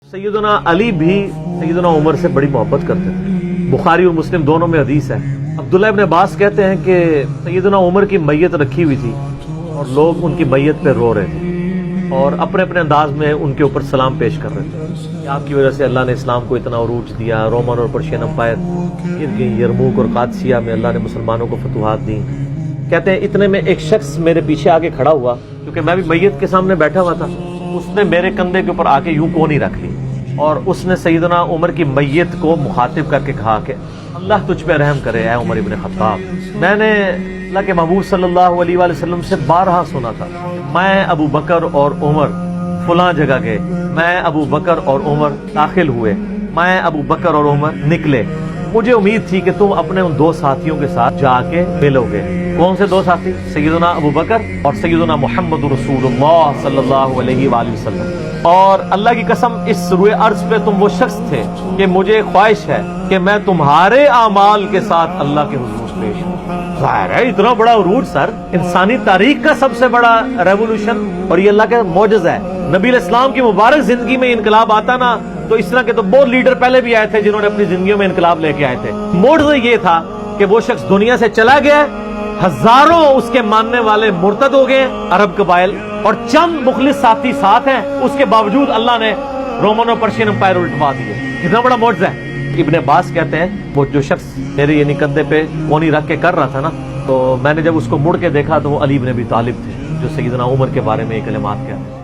सैयदना अली भी सैयदना उमर से बड़ी मोहब्बत करते थे। बुखारी और मुस्लिम दोनों में हदीस है। अब्दुल्लाह इब्न अब्बास कहते हैं कि सैयदना उमर की मैयत रखी हुई थी और लोग उनकी मैयत पे रो रहे थे और अपने अपने अंदाज में उनके ऊपर सलाम पेश कर रहे थे कि आपकी वजह से अल्लाह ने इस्लाम को इतना उरूज दिया, रोमन और पर्शियन अम्पायर गिर गई, यरमूक और कादसिया में अल्लाह ने मुसलमानों को फतुहात दी। कहते हैं इतने में एक शख्स मेरे पीछे आके खड़ा हुआ, क्योंकि मैं भी मैयत के सामने बैठा हुआ था। उसने मेरे कंधे के ऊपर आके यूं कोहनी रख ली और उसने सैयदना उमर की मैयत को मुखातिब करके कहा कि अल्लाह तुझ पे रहम करे ऐ उमर इब्न खत्ताब। मैंने अल्लाह के महबूब सल्लल्लाहु अलैहि वसल्लम से बारहा सुना था, मैं अबू बकर और उमर फलां जगह गए, मैं अबू बकर और उमर दाखिल हुए, मैं अबू बकर और उमर निकले। मुझे उम्मीद थी कि तुम अपने उन दो साथियों के साथ जाके मिलोगे। कौन से दो साथी? सैयदना अबू बकर और सैयदना मुहम्मद रसूलुल्लाह सल्लल्लाहु अलैहि वसल्लम। और अल्लाह की कसम इस रुए अर्ज पे तुम वो शख्स थे कि मुझे ख्वाहिश है कि मैं तुम्हारे आमाल के साथ अल्लाह के हुजूर पेश हूँ। जाहिर है इतना बड़ा उरूज सर, इंसानी तारीख का सबसे बड़ा रेवोल्यूशन, और ये अल्लाह का मौजज़ा है। नबी इस्लाम की मुबारक जिंदगी में इनकलाब आता ना, तो इस तरह के तो बहुत लीडर पहले भी आए थे जिन्होंने अपनी जिंदगियों में इनकलाब लेके आए थे। मौजज़ा ये था कि वो शख्स दुनिया से चला गया, हजारों उसके मानने वाले मुर्तद हो गए अरब कबाइल, और चंद मुखलिस साथी साथ हैं, उसके बावजूद अल्लाह ने रोमन और पर्शियन एम्पायर उल्टवा दिए। कितना बड़ा मौजज़ा है। इब्न अब्बास कहते हैं वो जो शख्स मेरे यानी कंधे पे कोहनी रख के कर रहा था ना, तो मैंने जब उसको मुड़ के देखा तो वो अली इब्न अबी तालिब थे जो सैयदना उमर के बारे में ये कलिमात कहते हैं।